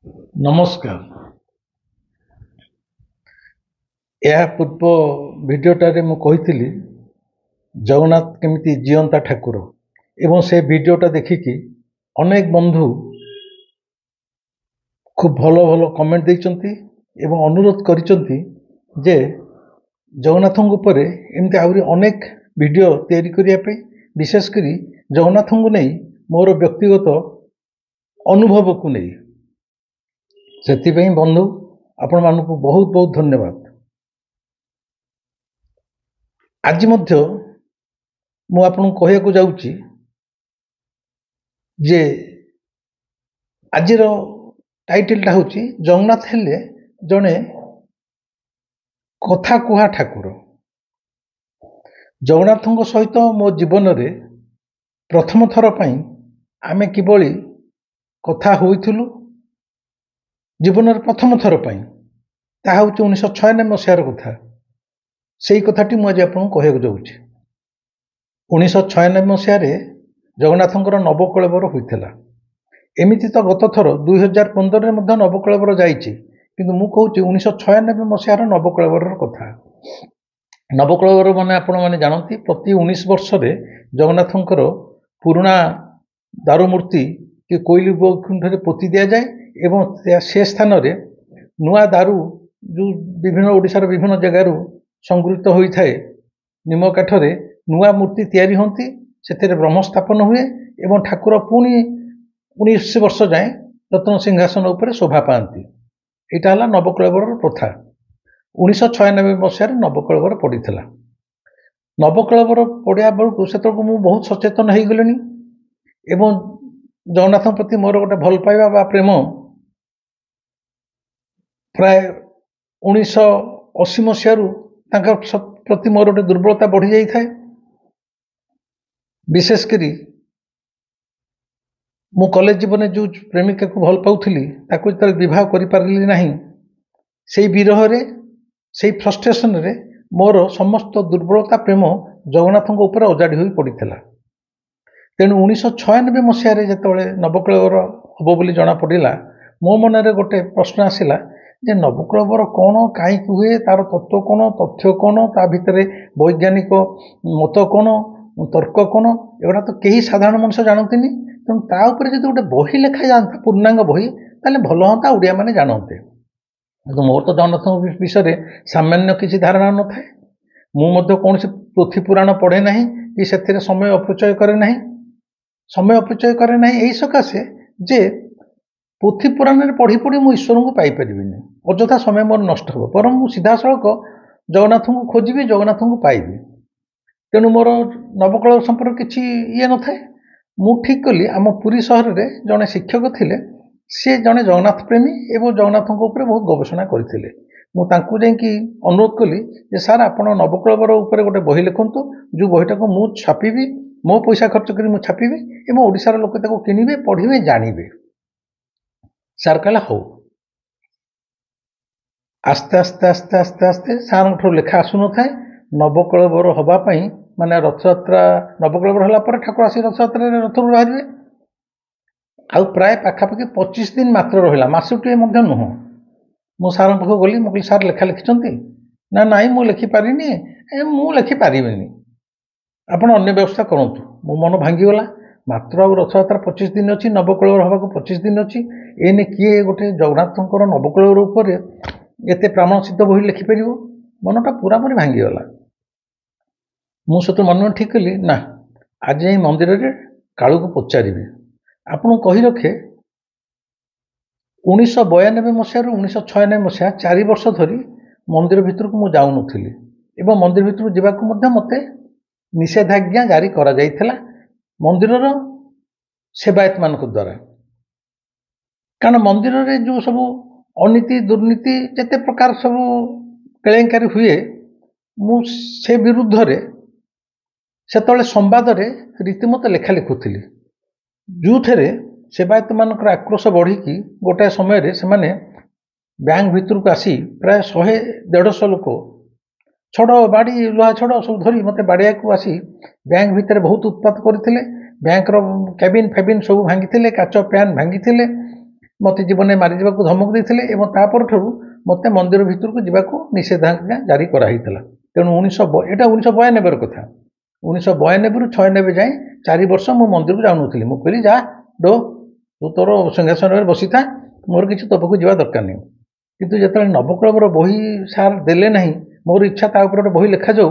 ନମସ୍କାର। ଏହା ପୂର୍ବ ଭିଡ଼ିଓଟାରେ ମୁଁ କହିଥିଲି ଜଗନ୍ନାଥ କେମିତି ଜିଅନ୍ତା ଠାକୁର ଏବଂ ସେ ଭିଡ଼ିଓଟା ଦେଖିକି ଅନେକ ବନ୍ଧୁ ଖୁବ୍ ଭଲ ଭଲ କମେଣ୍ଟ ଦେଇଛନ୍ତି ଏବଂ ଅନୁରୋଧ କରିଛନ୍ତି ଯେ ଜଗନ୍ନାଥଙ୍କ ଉପରେ ଏମିତି ଆହୁରି ଅନେକ ଭିଡ଼ିଓ ତିଆରି କରିବା ପାଇଁ, ବିଶେଷ କରି ଜଗନ୍ନାଥଙ୍କୁ ନେଇ ମୋର ବ୍ୟକ୍ତିଗତ ଅନୁଭବକୁ ନେଇ। ସେଥିପାଇଁ ବନ୍ଧୁ ଆପଣମାନଙ୍କୁ ବହୁତ ବହୁତ ଧନ୍ୟବାଦ। ଆଜି ମଧ୍ୟ ମୁଁ ଆପଣଙ୍କୁ କହିବାକୁ ଯାଉଛି ଯେ ଆଜିର ଟାଇଟଲଟା ହେଉଛି ଜଗନ୍ନାଥ ହେଲେ ଜଣେ କଥା କୁହା ଠାକୁର। ଜଗନ୍ନାଥଙ୍କ ସହିତ ମୋ ଜୀବନରେ ପ୍ରଥମ ଥର ପାଇଁ ଆମେ କିଭଳି କଥା ହୋଇଥିଲୁ, ଜୀବନରେ ପ୍ରଥମ ଥର ପାଇଁ, ତାହା ହେଉଛି 1996 ମସିହାର କଥା। ସେଇ କଥାଟି ମୁଁ ଆଜି ଆପଣଙ୍କୁ କହିବାକୁ ଯାଉଛି। 1996 ମସିହାରେ ଜଗନ୍ନାଥଙ୍କର ନବକଳେବର ହୋଇଥିଲା। ଏମିତି ତ ଗତ ଥର 2015ରେ ମଧ୍ୟ ନବକଳେବର ଯାଇଛି, କିନ୍ତୁ ମୁଁ କହୁଛି 1996 ମସିହାର ନବକଳେବରର କଥା। ନବକଳେବର ମାନେ ଆପଣମାନେ ଜାଣନ୍ତି, ପ୍ରତି 19 ବର୍ଷରେ ଜଗନ୍ନାଥଙ୍କର ପୁରୁଣା ଦାରୁ କି କୋଇଲି ବୈକୁଣ୍ଠରେ ପୋତି ଦିଆଯାଏ ଏବଂ ସେ ସ୍ଥାନରେ ନୂଆ ଦାରୁ ଯେଉଁ ବିଭିନ୍ନ ଓଡ଼ିଶାର ବିଭିନ୍ନ ଜାଗାରୁ ସଂଗୃହୀତ ହୋଇଥାଏ ନିମ କାଠରେ ନୂଆ ମୂର୍ତ୍ତି ତିଆରି ହୁଅନ୍ତି। ସେଥିରେ ବ୍ରହ୍ମ ସ୍ଥାପନ ହୁଏ ଏବଂ ଠାକୁର ପୁଣି 19 ବର୍ଷ ଯାଏଁ ରତ୍ନ ସିଂହାସନ ଉପରେ ଶୋଭା ପାଆନ୍ତି। ଏଇଟା ହେଲା ନବକଳେବରର ପ୍ରଥା। 1996 ମସିହାରେ ନବକଳେବର ପଡ଼ିଥିଲା। ନବକଳେବର ପଡ଼ିବା ବେଳକୁ ସେତେବେଳକୁ ମୁଁ ବହୁତ ସଚେତନ ହେଇଗଲିଣି ଏବଂ ଜଗନ୍ନାଥଙ୍କ ପ୍ରତି ମୋର ଗୋଟେ ଭଲ ପାଇବା ବା ପ୍ରେମ ପ୍ରାୟ 1980 ମସିହାରୁ ତାଙ୍କ ପ୍ରତି ମୋର ଗୋଟେ ଦୁର୍ବଳତା ବଢ଼ି ଯାଇଥାଏ। ବିଶେଷ କରି ମୁଁ କଲେଜ ଜୀବନରେ ଯେଉଁ ପ୍ରେମିକାକୁ ଭଲ ପାଉଥିଲି ତାକୁ ଯେତେବେଳେ ବିବାହ କରିପାରିଲି ନାହିଁ, ସେଇ ବିରହରେ, ସେଇ ଫ୍ରଷ୍ଟ୍ରେସନରେ ମୋର ସମସ୍ତ ଦୁର୍ବଳତା ପ୍ରେମ ଜଗନ୍ନାଥଙ୍କ ଉପରେ ଅଜାଡ଼ି ହୋଇ ପଡ଼ିଥିଲା। ତେଣୁ 1996 ମସିହାରେ ଯେତେବେଳେ ନବକଳେବର ହେବ ବୋଲି ଜଣାପଡ଼ିଲା, ମୋ ମନରେ ଗୋଟେ ପ୍ରଶ୍ନ ଆସିଲା ଯେ ନବକଳେବର କ'ଣ, କାହିଁକି ହୁଏ, ତାର ତତ୍ତ୍ୱ କ'ଣ, ତଥ୍ୟ କ'ଣ, ତା ଭିତରେ ବୈଜ୍ଞାନିକ ମତ କ'ଣ, ତର୍କ କ'ଣ, ଏଗୁଡ଼ା ତ କେହି ସାଧାରଣ ମଣିଷ ଜାଣନ୍ତିନି। ତେଣୁ ତା ଉପରେ ଯଦି ଗୋଟେ ବହି ଲେଖାଯାଆନ୍ତା, ପୂର୍ଣ୍ଣାଙ୍ଗ ବହି, ତାହେଲେ ଭଲ ହୁଅନ୍ତା, ଓଡ଼ିଆମାନେ ଜାଣନ୍ତେ। କିନ୍ତୁ ମୋର ତ ଜଗନ୍ନାଥଙ୍କ ବିଷୟରେ ସାମାନ୍ୟ କିଛି ଧାରଣା ନଥାଏ। ମୁଁ ମଧ୍ୟ କୌଣସି ପୋଥି ପୁରାଣ ପଢ଼େ ନାହିଁ କି ସେଥିରେ ସମୟ ଅପଚୟ କରେ ନାହିଁ। ଏହି ସକାଶେ ଯେ ପୋଥି ପୁରାଣରେ ପଢ଼ି ପଢ଼ି ମୁଁ ଈଶ୍ୱରଙ୍କୁ ପାଇପାରିବିନି, ଅଯଥା ସମୟ ମୋର ନଷ୍ଟ ହେବ। ବରଂ ମୁଁ ସିଧାସଳଖ ଜଗନ୍ନାଥଙ୍କୁ ଖୋଜିବି, ଜଗନ୍ନାଥଙ୍କୁ ପାଇବି। ତେଣୁ ମୋର ନବକଳେବର ସମ୍ପର୍କରେ କିଛି ଇଏ ନଥାଏ। ମୁଁ ଠିକ୍ କଲି, ଆମ ପୁରୀ ସହରରେ ଜଣେ ଶିକ୍ଷକ ଥିଲେ, ସେ ଜଣେ ଜଗନ୍ନାଥ ପ୍ରେମୀ ଏବଂ ଜଗନ୍ନାଥଙ୍କ ଉପରେ ବହୁତ ଗବେଷଣା କରିଥିଲେ। ମୁଁ ତାଙ୍କୁ ଯାଇକି ଅନୁରୋଧ କଲି ଯେ ସାର୍, ଆପଣ ନବକଳେବର ଉପରେ ଗୋଟେ ବହି ଲେଖନ୍ତୁ, ଯେଉଁ ବହିଟାକୁ ମୁଁ ଛାପିବି, ମୋ ପଇସା ଖର୍ଚ୍ଚ କରି ମୁଁ ଛାପିବି ଏବଂ ଓଡ଼ିଶାର ଲୋକ ତାକୁ କିଣିବେ, ପଢ଼ିବେ, ଜାଣିବେ। ସାର୍ କହିଲେ ହଉ। ଆସ୍ତେ ଆସ୍ତେ ଆସ୍ତେ ଆସ୍ତେ ଆସ୍ତେ ସାର୍ଙ୍କଠାରୁ ଲେଖା ଆସୁନଥାଏ। ନବକଳେବର ହେବା ପାଇଁ, ମାନେ ରଥଯାତ୍ରା, ନବକଳେବର ହେଲା ପରେ ଠାକୁର ଆସି ରଥଯାତ୍ରାରେ ରଥରୁ ବାହାରିବେ, ଆଉ ପ୍ରାୟ ପାଖାପାଖି 25 ଦିନ ମାତ୍ର ରହିଲା, ମାସଟିଏ ମଧ୍ୟ ନୁହଁ। ମୁଁ ସାର୍ଙ୍କ ପାଖକୁ ଗଲି, ମୁଁ କହିଲି ସାର୍ ଲେଖା ଲେଖିଛନ୍ତି? ନା ନାଇଁ, ମୁଁ ଲେଖିପାରିନି, ମୁଁ ଲେଖିପାରିବିନି, ଆପଣ ଅନ୍ୟ ବ୍ୟବସ୍ଥା କରନ୍ତୁ। ମୋ ମନ ଭାଙ୍ଗିଗଲା। ମାତ୍ର ଆଉ ରଥଯାତ୍ରା 25 ଦିନ ଅଛି, ନବକଳେବର ହେବାକୁ 25 ଦିନ ଅଛି। ଏଇନେ କିଏ ଗୋଟେ ଜଗନ୍ନାଥଙ୍କର ନବକଳେବର ଉପରେ ଏତେ ପ୍ରାଣ ସିଦ୍ଧ ବହି ଲେଖିପାରିବ? ମନଟା ପୁରାପୁରି ଭାଙ୍ଗିଗଲା। ମୁଁ ସେତେ ମନେ ମନେ ଠିକ୍ କଲି, ନା, ଆଜି ଯାଇ ମନ୍ଦିରରେ କାଳୁକୁ ପଚାରିବି। ଆପଣଙ୍କୁ କହି ରଖେ, 1992 ମସିହାରୁ 1996 ମସିହା 4 ବର୍ଷ ଧରି ମନ୍ଦିର ଭିତରକୁ ମୁଁ ଯାଉନଥିଲି ଏବଂ ମନ୍ଦିର ଭିତରକୁ ଯିବାକୁ ମଧ୍ୟ ମୋତେ ନିଷେଧାଜ୍ଞା ଜାରି କରାଯାଇଥିଲା ମନ୍ଦିରର ସେବାୟତମାନଙ୍କ ଦ୍ୱାରା। କାରଣ ମନ୍ଦିରରେ ଯେଉଁ ସବୁ ଅନୀତି, ଦୁର୍ନୀତି, ଯେତେ ପ୍ରକାର ସବୁ କେଳେଙ୍କାରୀ ହୁଏ, ମୁଁ ସେ ବିରୁଦ୍ଧରେ ସେତେବେଳେ ସମ୍ବାଦରେ ରୀତିମତ ଲେଖା ଲେଖୁଥିଲି, ଯେଉଁଥିରେ ସେବାୟତମାନଙ୍କର ଆକ୍ରୋଶ ବଢ଼ିକି ଗୋଟାଏ ସମୟରେ ସେମାନେ ବ୍ୟାଙ୍କ ଭିତରକୁ ଆସି ପ୍ରାୟ 100-150 ଲୋକ ଛଡ଼, ବାଡ଼ି, ଲୁହା ଛଡ଼ ସବୁ ଧରି ମୋତେ ବାଡ଼ିଆକୁ ଆସି ବ୍ୟାଙ୍କ ଭିତରେ ବହୁତ ଉତ୍ପାତ କରିଥିଲେ। ବ୍ୟାଙ୍କର କ୍ୟାବିନ୍ ଫ୍ୟାବିନ୍ ସବୁ ଭାଙ୍ଗିଥିଲେ, କାଚ ପ୍ୟାନ୍ ଭାଙ୍ଗିଥିଲେ, ମୋତେ ଜୀବନରେ ମାରିଯିବାକୁ ଧମକ ଦେଇଥିଲେ ଏବଂ ତାପରଠାରୁ ମୋତେ ମନ୍ଦିର ଭିତରକୁ ଯିବାକୁ ନିଷେଧାଜ୍ଞା ଜାରି କରାହେଇଥିଲା। ତେଣୁ ଏଇଟା 1992ର କଥା। 1992ରୁ 96 ଯାଏଁ 4 ବର୍ଷ ମୁଁ ମନ୍ଦିରକୁ ଯାଉନଥିଲି। ମୁଁ କହିଲି ଯା ଡୋ ତୁ ତୋର ସିଂହାସନରେ ବସିଥା, ମୋର କିଛି ତୋ ପାଖକୁ ଯିବା ଦରକାର ନାହିଁ। କିନ୍ତୁ ଯେତେବେଳେ ନବକଳେବର ବହି ସାର୍ ଦେଲେ ନାହିଁ, ମୋର ଇଚ୍ଛା ତା ଉପରେ ଗୋଟେ ବହି ଲେଖାଯାଉ,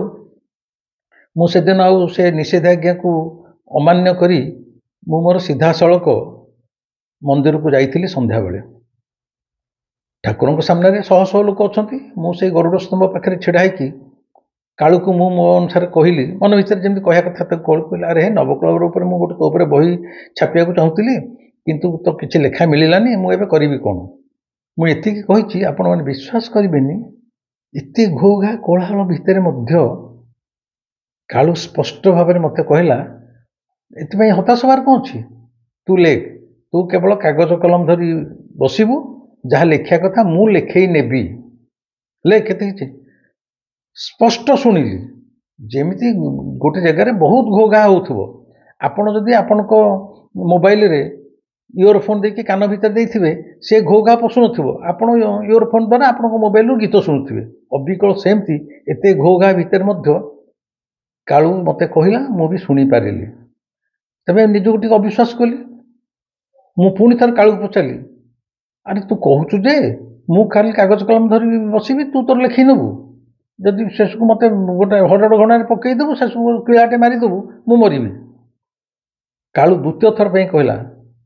ମୁଁ ସେଦିନ ଆଉ ସେ ନିଷେଧାଜ୍ଞାକୁ ଅମାନ୍ୟ କରି ମୁଁ ମୋର ସିଧାସଳଖ ମନ୍ଦିରକୁ ଯାଇଥିଲି। ସନ୍ଧ୍ୟାବେଳେ ଠାକୁରଙ୍କ ସାମ୍ନାରେ ଶହ ଶହ ଲୋକ ଅଛନ୍ତି। ମୁଁ ସେଇ ଗରୁଡ଼ ସ୍ତମ୍ଭ ପାଖରେ ଛିଡ଼ା ହେଇକି କାଳୁକୁ ମୁଁ ମୋ ଅନୁସାରେ କହିଲି, ମନ ଭିତରେ ଯେମିତି କହିବା କଥା ତାକୁ କହିଲି, ଆରେ ନବକଳେବର ଉପରେ ମୁଁ ଗୋଟେ ତୋ ଉପରେ ବହି ଛାପିବାକୁ ଚାହୁଁଥିଲି, କିନ୍ତୁ ତ କିଛି ଲେଖା ମିଳିଲାନି, ମୁଁ ଏବେ କରିବି କ'ଣ? ମୁଁ ଏତିକି କହିଛି, ଆପଣମାନେ ବିଶ୍ୱାସ କରିବେନି, ଏତେ ଘୋ ଘା କୋଳାହଳ ଭିତରେ ମଧ୍ୟ କାଳୁ ସ୍ପଷ୍ଟ ଭାବରେ ମୋତେ କହିଲା, ଏଥିପାଇଁ ହତାଶ ହେବାର କ'ଣ ଅଛି? ତୁ ଲେଖ, ତୁ କେବଳ କାଗଜ କଲମ ଧରି ବସିବୁ, ଯାହା ଲେଖିବା କଥା ମୁଁ ଲେଖେଇ ନେବି, ଲେଖ। କେତେ କିଛି ସ୍ପଷ୍ଟ ଶୁଣିଲି, ଯେମିତି ଗୋଟେ ଜାଗାରେ ବହୁତ ଘୋ ଘା ହେଉଥିବ। ଆପଣ ଯଦି ଆପଣଙ୍କ ମୋବାଇଲରେ ଇୟରଫୋନ୍ ଦେଇକି କାନ ଭିତରେ ଦେଇଥିବେ, ସେ ଘୋ ଘା ପଶୁନଥିବ, ଆପଣ ଇୟରଫୋନ୍ ଦ୍ୱାରା ଆପଣଙ୍କ ମୋବାଇଲରୁ ଗୀତ ଶୁଣୁଥିବେ। ଅବିକଳ ସେମିତି ଏତେ ଘୋ ଘା ଭିତରେ ମଧ୍ୟ କାଳୁ ମୋତେ କହିଲା, ମୁଁ ବି ଶୁଣିପାରିଲି। ତେବେ ନିଜକୁ ଟିକେ ଅବିଶ୍ୱାସ କଲି। ମୁଁ ପୁଣି ଥରେ କାଳୁକୁ ପଚାରିଲି, ଆରେ ତୁ କହୁଛୁ ଯେ ମୁଁ ଖାଲି କାଗଜ କଲମ ଧରି ବସିବି, ତୁ ତୋର ଲେଖି ନେବୁ, ଯଦି ଶେଷକୁ ମୋତେ ଗୋଟେ ହରଡ଼ ଘଣାରେ ପକେଇଦେବୁ, ଶେଷକୁ କିଳାଟେ ମାରିଦେବୁ, ମୁଁ ମରିବି। କାଳୁ ଦ୍ୱିତୀୟ ଥର ପାଇଁ କହିଲା,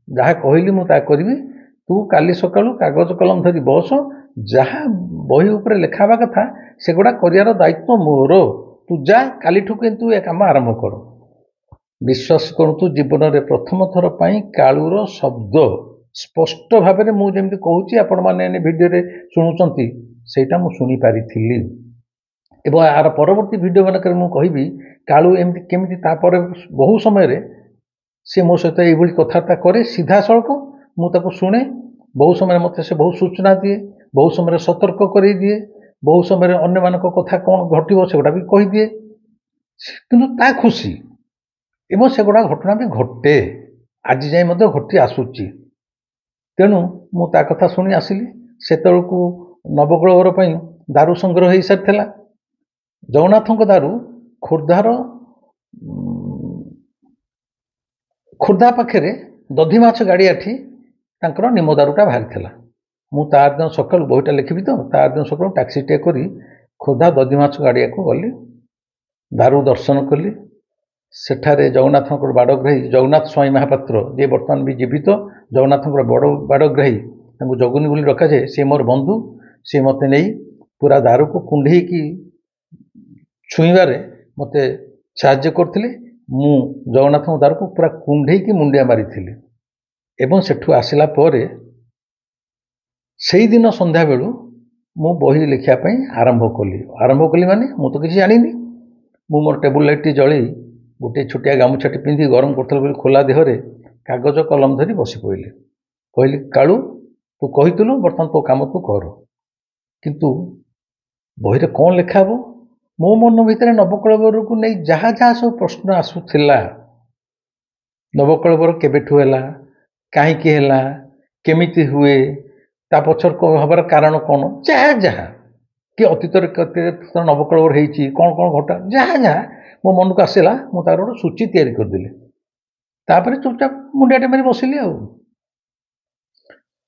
ଯାହା କହିଲି ମୁଁ ତାହା କରିବି, ତୁ କାଲି ସକାଳୁ କାଗଜ କଲମ ଧରି ବସ, ଯାହା ବହି ଉପରେ ଲେଖା ହେବା କଥା ସେଗୁଡ଼ା କରିବାର ଦାୟିତ୍ୱ ମୋର, ତୁ ଯା, କାଲିଠୁ କିନ୍ତୁ ଏ କାମ ଆରମ୍ଭ କର। ବିଶ୍ୱାସ କରନ୍ତୁ, ଜୀବନରେ ପ୍ରଥମ ଥର ପାଇଁ କାଳୁର ଶବ୍ଦ ସ୍ପଷ୍ଟ ଭାବରେ ମୁଁ ଯେମିତି କହୁଛି, ଆପଣମାନେ ଭିଡ଼ିଓରେ ଶୁଣୁଛନ୍ତି, ସେଇଟା ମୁଁ ଶୁଣିପାରିଥିଲି। ଏବଂ ଏହାର ପରବର୍ତ୍ତୀ ଭିଡ଼ିଓ ମାନଙ୍କରେ ମୁଁ କହିବି କାଳୁ ଏମିତି କେମିତି ତାପରେ ବହୁ ସମୟରେ ସେ ମୋ ସହିତ ଏଇଭଳି କଥାବାର୍ତ୍ତା କରେ ସିଧାସଳଖ। ମୁଁ ତାକୁ ଶୁଣେ, ବହୁ ସମୟରେ ମୋତେ ସେ ବହୁ ସୂଚନା ଦିଏ, ବହୁ ସମୟରେ ସତର୍କ କରେଇ ଦିଏ, ବହୁ ସମୟରେ ଅନ୍ୟମାନଙ୍କ କଥା କ'ଣ ଘଟିବ ସେଗୁଡ଼ା ବି କହିଦିଏ। କିନ୍ତୁ ତା ଖୁସି ଏବଂ ସେଗୁଡ଼ା ଘଟଣା ବି ଘଟେ, ଆଜି ଯାଏ ମଧ୍ୟ ଘଟି ଆସୁଛି। ତେଣୁ ମୁଁ ତା କଥା ଶୁଣି ଆସିଲି। ସେତେବେଳକୁ ନବକଳେବର ପାଇଁ ଦାରୁ ସଂଗ୍ରହ ହୋଇସାରିଥିଲା। ଜଗନ୍ନାଥଙ୍କ ଦାରୁ ଖୋର୍ଦ୍ଧା ପାଖରେ ଦଧିମାଛ ଗାଡ଼ିଆଠି ତାଙ୍କର ନିମ ଦାରୁଟା ବାହାରିଥିଲା। ମୁଁ ତାର ଦିନ ସକାଳୁ ବହିଟା ଲେଖିବି ତ, ତାର ଦିନ ସକାଳୁ ଟ୍ୟାକ୍ସିଟିଏ କରି ଖୋର୍ଦ୍ଧା ଦଧିମାଛ ଗାଡ଼ିଆକୁ ଗଲି, ଦାରୁ ଦର୍ଶନ କଲି। ସେଠାରେ ଜଗନ୍ନାଥଙ୍କର ବାଡ଼ଗ୍ରାହୀ ଜଗନ୍ନାଥ ସ୍ୱାଇଁ ମହାପାତ୍ର, ଯିଏ ବର୍ତ୍ତମାନ ବି ଜୀବିତ, ଜଗନ୍ନାଥଙ୍କର ବଡ଼ ବାଡ଼ଗ୍ରାହୀ, ତାଙ୍କୁ ଜଗୁନି ବୋଲି ଡକାଯାଏ, ସେ ମୋର ବନ୍ଧୁ। ସେ ମୋତେ ନେଇ ପୁରା ଦାରୁକୁ କୁଣ୍ଢେଇକି ଛୁଇଁବାରେ ମୋତେ ସାହାଯ୍ୟ କରିଥିଲେ। ମୁଁ ଜଗନ୍ନାଥଙ୍କ ଦାରୁକୁ ପୁରା କୁଣ୍ଢେଇକି ମୁଣ୍ଡିଆ ମାରିଥିଲି। ଏବଂ ସେଠୁ ଆସିଲା ପରେ ସେଇଦିନ ସନ୍ଧ୍ୟାବେଳୁ ମୁଁ ବହି ଲେଖିବା ପାଇଁ ଆରମ୍ଭ କଲି ମାନେ ମୁଁ ତ କିଛି ଜାଣିନି। ମୁଁ ମୋର ଟେବୁଲ ଲାଇଟ୍ଟି ଜଳେଇ ଗୋଟିଏ ଛୋଟିଆ ଗାମୁଛାଟି ପିନ୍ଧି ଗରମ କରୁଥିଲା ବୋଲି ଖୋଲା ଦେହରେ କାଗଜ କଲମ ଧରି ବସି ପଡ଼ିଲି। କହିଲି, କାଳୁ ତୁ କହିଥିଲୁ, ବର୍ତ୍ତମାନ ତୋ କାମ ତୁ କର, କିନ୍ତୁ ବହିରେ କ'ଣ ଲେଖା ହେବ? ମୋ ମନ ଭିତରେ ନବକଳେବରକୁ ନେଇ ଯାହା ଯାହା ସବୁ ପ୍ରଶ୍ନ ଆସୁଥିଲା, ନବକଳେବର କେବେଠୁ ହେଲା, କାହିଁକି ହେଲା, କେମିତି ହୁଏ, ତା ପଛରେ ହେବାର କାରଣ କ'ଣ, ଯାହା କି ଅତୀତରେ କେତେ ନବକଳେବର ହେଇଛି, କ'ଣ ଘଟା, ଯାହା ମୋ ମନକୁ ଆସିଲା, ମୁଁ ତାର ଗୋଟେ ସୂଚୀ ତିଆରି କରିଦେଲି। ତାପରେ ଚୁପଚାପ ମୁଣ୍ଡିଆଟେ ମାରି ବସିଲି। ଆଉ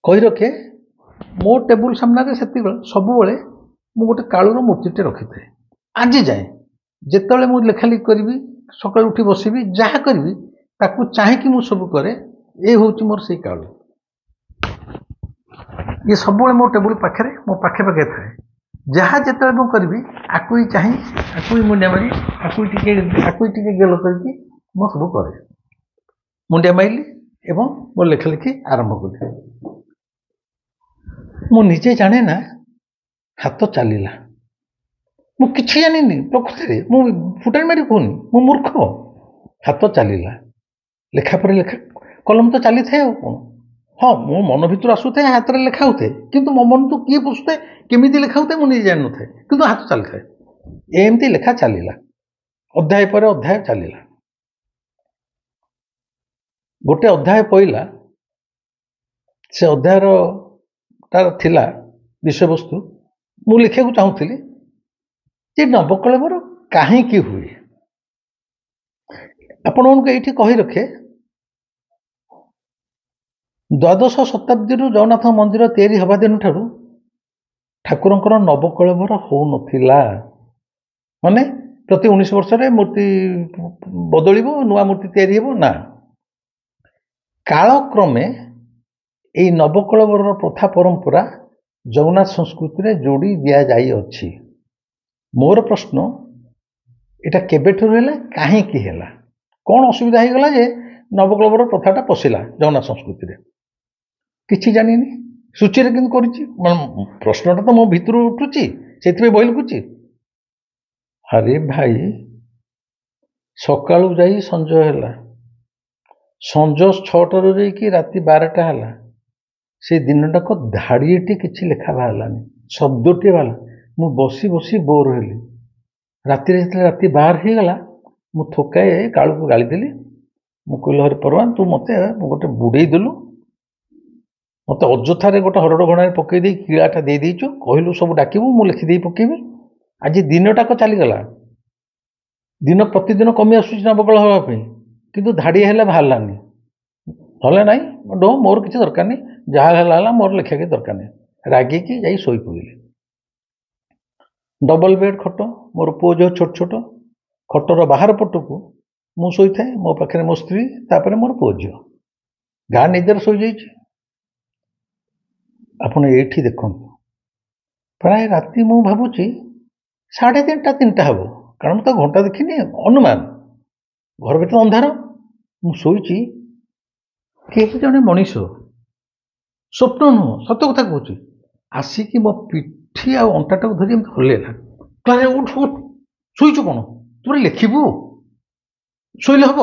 କହି ରଖେ, ମୋ ଟେବୁଲ ସାମ୍ନାରେ ସେତିକିବେଳେ ସବୁବେଳେ ମୁଁ ଗୋଟେ କାଳୁର ମୂର୍ତ୍ତିଟେ ରଖିଥାଏ। ଆଜି ଯାଏଁ ଯେତେବେଳେ ମୁଁ ଲେଖାଲେଖି କରିବି, ସକାଳୁ ଉଠି ବସିବି, ଯାହା କରିବି, ତାକୁ ଚାହିଁକି ମୁଁ ସବୁ କରେ। ଏ ହେଉଛି ମୋର ସେଇ କାଳୁ। ଇଏ ସବୁବେଳେ ମୋ ଟେବୁଲ ପାଖରେ, ମୋ ପାଖେ ଥାଏ। ଯାହା ଯେତେବେଳେ ମୁଁ କରିବି, ଆକୁ ହିଁ ଚାହିଁ, ଆକୁ ହିଁ ମୁଣ୍ଡିଆ ମାରି, ଆକୁ ଟିକେ ଗେଲ କରିକି ମୁଁ ସବୁ କରେ। ମୁଣ୍ଡିଆ ମାରିଲି ଏବଂ ମୋ ଲେଖାଲେଖି ଆରମ୍ଭ କଲି। ମୁଁ ନିଜେ ଜାଣେ ନା ହାତ ଚାଲିଲା। ମୁଁ କିଛି ଜାଣିନି ପ୍ରକୃତିରେ, ମୁଁ ଫୁଟାଣି ମାରି କହୁନି, ମୁଁ ମୂର୍ଖ। ହାତ ଚାଲିଲା, ଲେଖା ପରେ ଲେଖା, କଲମ ତ ଚାଲିଥାଏ ଆଉ କ'ଣ। ହଁ, ମୋ ମନ ଭିତରୁ ଆସୁଥାଏ, ହାତରେ ଲେଖା ହେଉଥାଏ, କିନ୍ତୁ ମୋ ମନକୁ କିଏ ପୋଷୁଥାଏ, କେମିତି ଲେଖା ହେଉଥାଏ, ମୁଁ ନିଜେ ଜାଣିନଥାଏ, କିନ୍ତୁ ହାତ ଚାଲିଥାଏ। ଏମିତି ଲେଖା ଚାଲିଲା, ଅଧ୍ୟାୟ ପରେ ଅଧ୍ୟାୟ ଚାଲିଲା। ଗୋଟେ ଅଧ୍ୟାୟ ପଇଲା, से अध्यायर तार थिला विषयवस्तु मु लिखा चाहूली जे नवकलेवर कहीं हुए आपण ये कही रखे द्वादश शताब्दी जगन्नाथ मंदिर तैयारी हवा दिन ठारू ठाकुरंकर नवकलेवर हो नथिला माने प्रति 19 वर्ष मूर्ति बदलिबो नुआ मूर्ति तैयारी हेबो ना कालक्रमे यही नवकलेवर प्रथा परंपरा जगन्नाथ संस्कृति रे जोड़ी दिया जाई अछि। मोर प्रश्न एटा केबेठु हेला काहे की हेला कौन असुविधा हो गला जे नवकलेवर प्रथाटा पशिला जगन्नाथ संस्कृति रे किछि जानिनी सूची रे किन करिछि प्रश्नटा तो मो भितर उठुछि सेथि बहि लिखुछि। अरे भाई सकाळु जाई संज हेला संज 6टा रो जाई राति 12टा हेला से दिनटा को धाड़ीटी किछि लेखा बाहलानी शब्दटी बाला मु बसी बसी बोर हेली राति राति 12 हो गला मु थोकाए कालू को गाली देली मु कहली हरे परवान तू मते गोटे बुड़े देलु मत अଯଥାରେ गोटे हरड़ घणारे पकई दे कीड़ाटा दे देइछु कहलु सब डाकिबु मु लिखि देई पकेबी आज दिनटा को चली गला दिन प्रतिदिन कमी आसुछि नवकଳ हवा पे किंतु धाड़ी हेले बाहरलानी नले नाई डो मोर किछि दरकार नहीं जहाँ हला मोर लिखा के दरकार नहीं रागी की जाई सोई पड़िले डबल बेड खट मोर पुओ जो छोट छोट खटर बाहर पटकू मु शोई थाए मो पाखे मो स्त्री तापर मोर पुओ झी गाँ निदर शोई जाइए आपण ये देखु प्राय राति मु भावुची 3:30 3टा हम कारण तो घंटा देखनी अनुमान घर भीतर अंधार मु शोई कहीं जड़े मनीष स्वप्न नुह सत कथा कहूँ आसिकी मो पिठी आ अंटाटा धरी हल्ला कहले उठ उठ शोचु कौन तू लिखबू शोले हम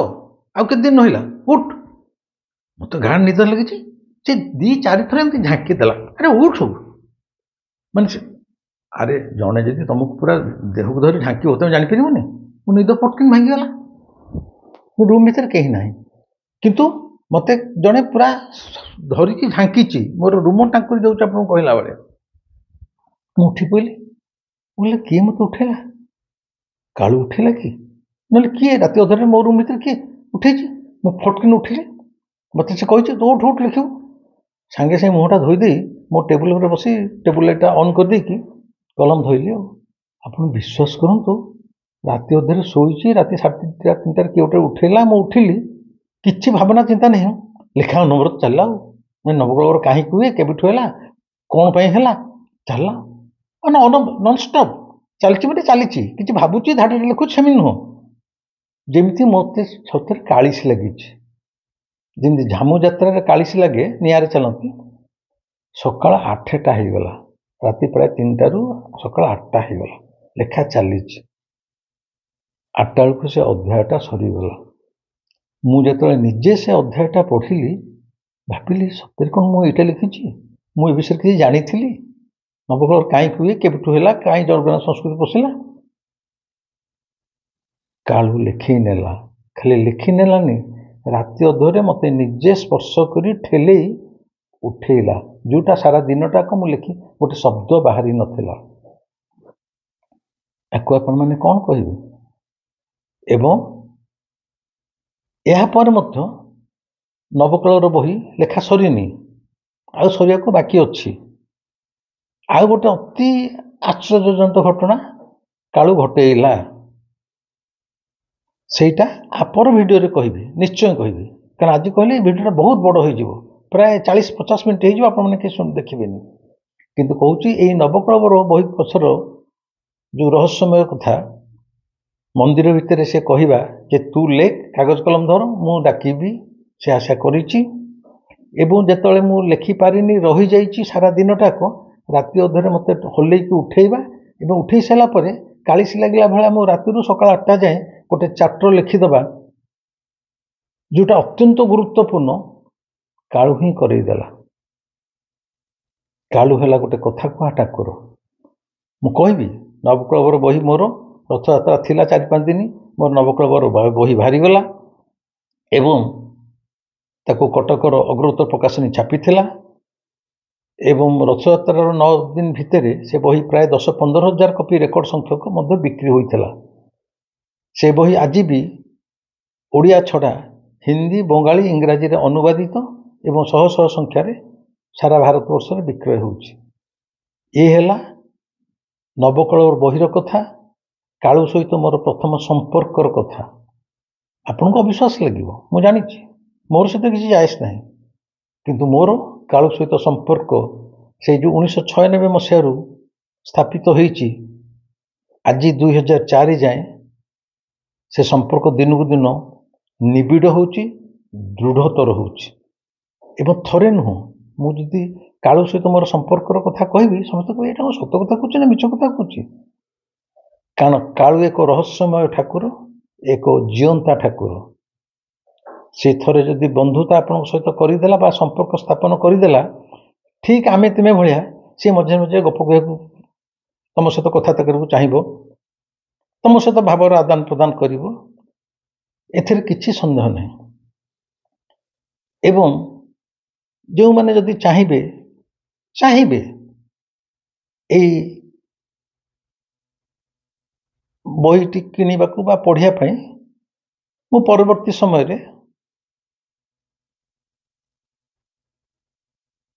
आउ के दिन रहा उठ मत गाँ निद लगी से 2-4 थर एमती झाँकी देला अरे उठ माने अरे जड़े जदि तुमको पूरा देह को धरी झाँकी तुम जापर मो निद पटकिन भांगीगला मो रूम भीतर कहीं ना किंतु मते जड़े पूरा धरिकी झाँकी मोर रूम टांकुरी जाऊँ आपको कहला बेले मु उठी पड़ी बोले किए मत उठेला कालू उठेला कि ना किए राति अधर मो रूम भीतर किए उठे मु फटकिन उठिली मत से कही तो उठ उठ लिखू सांगे सागे मुहटा धोईदे मो टेबुल पर बसी टेबुल लाइटा ऑन कर देकी कलम धोइली आप विश्वास करूँ राति अधे शोची राति 3:30 किए गोटे उठेला मु उठिली किसी भावना चिंता नहीं लिखा अनवरत चलला नवकलेवर कहीं हुए केबेठु है कौन है चलला नॉनस्टॉप चलती चली कि भावुची धाड़ी लिखु सेमी नुह जमी मत सतरे कालिश लगी जमी झामु जात्रा कालिश लगे निआरे चलती सकाळ 8टा हो गला राति प्राय 3टा रू सकाळ 8टा हो गला लेखा चली 8टा बेलू से अध्यायटा सरीगला मुझे निजे से अध्यायटा पढ़िली भाविली सतरे कौन मुझे लिखी मुझे विषय किसी जानी नवकलेवर कहीं हुए केबेठु है कहीं जगन्नाथ संस्कृति पशिला कालू लिखी नेला खाली लिखी नेलानी राति अधरे मत निजे स्पर्श कर ठेले उठेला जोटा सारा दिनटा को मुझे लिखी गोटे शब्द बाहरी नथिला आपको आपण मैंने कौन कहे एवं यापर मध्य नवकलेवर बही लेखा सरीनी आ सरिया को बाकी अच्छी आ गोटे अति आश्चर्यजनक घटना कालू घटेला सेटा आपर वीडियो रे कहबी निश्चय कहबी कारण आज कहले वीडियोटा बहुत बड़ हो प्राय 40-50 मिनट हो देखिए किंतु कहूँ यही नवकलेवर बही पछर जो रहस्यमय कथा मंदिर भितर से कहवा जे तू लेख कागज कलम धर मु डाकिबी से आशा करिछि एवं जेतले मु लिखि पारिनी रही जाइछि सारा दिनटाक राति अधरे मत हल्लैकी उठेबा एवं उठे सारा पर कालिश लगिला भाया मु राति सकाळ 8टा जाए गोटे चैप्टर लिखिदबा जोटा अत्यंत गुरुत्वपूर्ण कालू ही करईदेला कालू है गोटे कथा कह ठाकुर मु कहबी नवकलेवर बही मोर रथयात्रा थिला 4-5 दिन मोर नवकलेवर बही बाहरीगला एवं ताको कटकर अग्रहोत्र प्रकाशनी छापी थिला ଏବଂ ରଥଯାତ୍ରାର 9 ଦିନ ଭିତରେ ସେ ବହି ପ୍ରାୟ 10-15 ହଜାର କପି ରେକର୍ଡ ସଂଖ୍ୟକ ମଧ୍ୟ ବିକ୍ରି ହୋଇଥିଲା। ସେ ବହି ଆଜି ବି ଓଡ଼ିଆ ଛଡ଼ା ହିନ୍ଦୀ, ବଙ୍ଗାଳୀ, ଇଂରାଜୀରେ ଅନୁବାଦିତ ଏବଂ ଶହ ଶହ ସଂଖ୍ୟାରେ ସାରା ଭାରତବର୍ଷରେ ବିକ୍ରୟ ହେଉଛି। ଏ ହେଲା ନବକଳେବର ବହିର କଥା, କାଳୁ ସହିତ ମୋର ପ୍ରଥମ ସମ୍ପର୍କର କଥା। ଆପଣଙ୍କୁ ଅବିଶ୍ୱାସ ଲାଗିବ, ମୁଁ ଜାଣିଛି, ମୋର ସହିତ କିଛି ଯାଏସ୍ ନାହିଁ, କିନ୍ତୁ ମୋର କାଳୁ ସହିତ ସମ୍ପର୍କ ସେଇ ଯେଉଁ 1996 ମସିହାରୁ ସ୍ଥାପିତ ହୋଇଛି ଆଜି 2004 ଯାଏଁ ସେ ସମ୍ପର୍କ ଦିନକୁ ଦିନ ନିବିଡ଼ ହେଉଛି, ଦୃଢ଼ତର ହେଉଛି। ଏବଂ ଥରେ ନୁହଁ, ମୁଁ ଯଦି କାଳୁ ସହିତ ମୋର ସମ୍ପର୍କର କଥା କହିବି ସମସ୍ତେ କହିବେ ଏଇଟା ସତ କଥା କହୁଛି ନା ମିଛ କଥା କହୁଛି। କାରଣ କାଳୁ ଏକ ରହସ୍ୟମୟ ଠାକୁର, ଏକ ଜିଅନ୍ତା ଠାକୁର। ସେ ଥରେ ଯଦି ବନ୍ଧୁତା ଆପଣଙ୍କ ସହିତ କରିଦେଲା ବା ସମ୍ପର୍କ ସ୍ଥାପନ କରିଦେଲା, ଠିକ୍ ଆମେ ତୁମେ ଭଳିଆ ସେ ମଝିରେ ମଝିରେ ଗପ କହିବାକୁ ତମ ସହିତ କଥାବାର୍ତ୍ତା କରିବାକୁ ଚାହିଁବ, ତମ ସହିତ ଭାବର ଆଦାନ ପ୍ରଦାନ କରିବ, ଏଥିରେ କିଛି ସନ୍ଦେହ ନାହିଁ। ଏବଂ ଯେଉଁମାନେ ଯଦି ଚାହିଁବେ ଏଇ ବହିଟି କିଣିବାକୁ ବା ପଢ଼ିବା ପାଇଁ, ମୁଁ ପରବର୍ତ୍ତୀ ସମୟରେ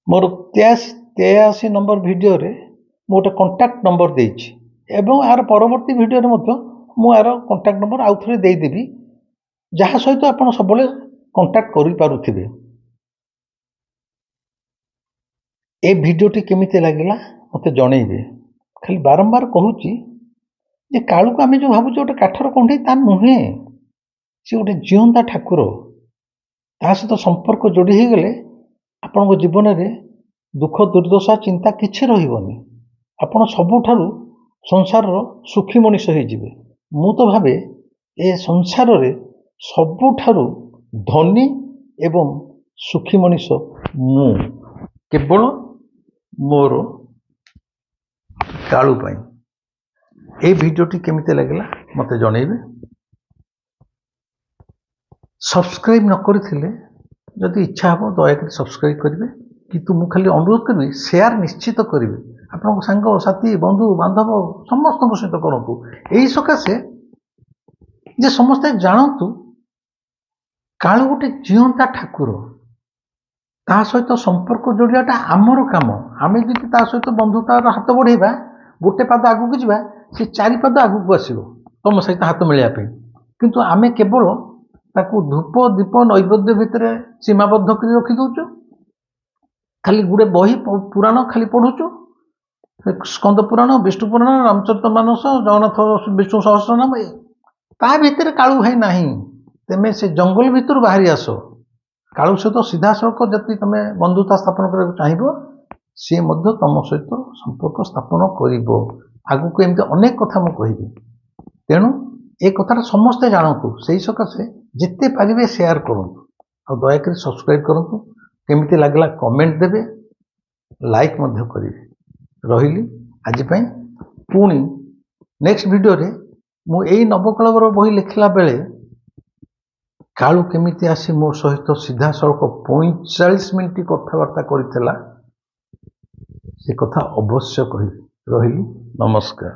ମୋର 83 ନମ୍ବର ଭିଡ଼ିଓରେ ମୁଁ ଗୋଟେ କଣ୍ଟାକ୍ଟ ନମ୍ବର ଦେଇଛି ଏବଂ ଏହାର ପରବର୍ତ୍ତୀ ଭିଡ଼ିଓରେ ମଧ୍ୟ ମୁଁ ଏହାର କଣ୍ଟାକ୍ଟ ନମ୍ବର ଆଉ ଥରେ ଦେଇଦେବି, ଯାହା ସହିତ ଆପଣ ସବୁବେଳେ କଣ୍ଟାକ୍ଟ କରିପାରୁଥିବେ। ଏ ଭିଡ଼ିଓଟି କେମିତି ଲାଗିଲା ମୋତେ ଜଣେଇବେ। ଖାଲି ବାରମ୍ବାର କହୁଛି ଯେ କାଳୁକୁ ଆମେ ଯେଉଁ ଭାବୁଛୁ ଗୋଟେ କାଠର କଣ୍ଢେଇ, ତା ନୁହେଁ, ସେ ଗୋଟେ ଜିଅନ୍ତା ଠାକୁର। ତା ସହିତ ସମ୍ପର୍କ ଯୋଡ଼ି ହୋଇଗଲେ ଆପଣଙ୍କ ଜୀବନରେ ଦୁଃଖ, ଦୁର୍ଦ୍ଦଶା, ଚିନ୍ତା କିଛି ରହିବନି। ଆପଣ ସବୁଠାରୁ ସଂସାରର ସୁଖୀ ମଣିଷ ହେଇଯିବେ। ମୁଁ ତ ଭାବେ ଏ ସଂସାରରେ ସବୁଠାରୁ ଧନୀ ଏବଂ ସୁଖୀ ମଣିଷ ମୁଁ, କେବଳ ମୋର କାଳୁ ପାଇଁ। এই ভিডিওটি কেমিতি লাগিলা মতে জনাইবে। সবসক্রাইব ন করিলে যদি ইচ্ছা হব দয়াকরি সবসক্রাইব করবে, কিন্তু মু খালি অনুরোধ করবি সেয়ার নিশ্চিত করবে, আপনার সাঙ্গ সাথী বন্ধু বান্ধব সমস্ত সহিত করতু, এই সকাশে যে সমস্তে জাণতু কাଳୁ ଗୋଟେ ଜିଅନ୍ତା ଠାକୁର, ତା ସହିତ ସମ୍ପର୍କ ଯୋଡ଼ିବାଟା ଆମର କାମ। ଆମେ ଯଦି ତା ସହିତ ବନ୍ଧୁତାର ହାତ ବଢ଼େଇବା, ଗୋଟେ ପାଦ ଆଗକୁ ଯିବା, ସେ 4 ପାଦ ଆଗକୁ ଆସିବ ତମ ସହିତ ହାତ ମିଳିବା ପାଇଁ। କିନ୍ତୁ ଆମେ କେବଳ ତାକୁ ଧୂପ ଦୀପ ନୈବେଦ୍ୟ ଭିତରେ ସୀମାବଦ୍ଧ କରି ରଖିଦେଉଛୁ। ଖାଲି ଗୋଟେ ବହି ପୁରାଣ ଖାଲି ପଢ଼ୁଛୁ, ସ୍କନ୍ଦ ପୁରାଣ, ବିଷ୍ଣୁ ପୁରାଣ, ରାମଚରିତମାନସ, ଜଗନ୍ନାଥ ବିଷ୍ଣୁ ସହସ୍ରନାମ, ତା ଭିତରେ କାଳୁ ଭାଇ ନାହିଁ। ତେମେ ସେ ଜଙ୍ଗଲ ଭିତରୁ ବାହାରି ଆସ। କାଳୁ ସହିତ ସିଧାସଳଖ ଯଦି ତମେ ବନ୍ଧୁତା ସ୍ଥାପନ କରିବାକୁ ଚାହିଁବ, ସିଏ ମଧ୍ୟ ତମ ସହିତ ସମ୍ପର୍କ ସ୍ଥାପନ କରିବ। ଆଗକୁ ଏମିତି ଅନେକ କଥା ମୁଁ କହିବି, ତେଣୁ ଏ କଥାଟା ସମସ୍ତେ ଜାଣନ୍ତୁ। ସେଇ ସକାଶେ ଯେତେ ପାରିବେ ସେୟାର କରନ୍ତୁ, ଆଉ ଦୟାକରି ସବସ୍କ୍ରାଇବ୍ କରନ୍ତୁ। କେମିତି ଲାଗିଲା କମେଣ୍ଟ ଦେବେ, ଲାଇକ୍ ମଧ୍ୟ କରିବେ। ରହିଲି ଆଜି ପାଇଁ। ପୁଣି ନେକ୍ସଟ ଭିଡ଼ିଓରେ ମୁଁ ଏଇ ନବକଳେବର ବହି ଲେଖିଲା ବେଳେ କାଳୁ କେମିତି ଆସି ମୋ ସହିତ ସିଧାସଳଖ 45 ମିନିଟ୍ କଥାବାର୍ତ୍ତା କରିଥିଲା, ସେ କଥା ଅବଶ୍ୟ କହିବି। ରହିଲି, ନମସ୍କାର।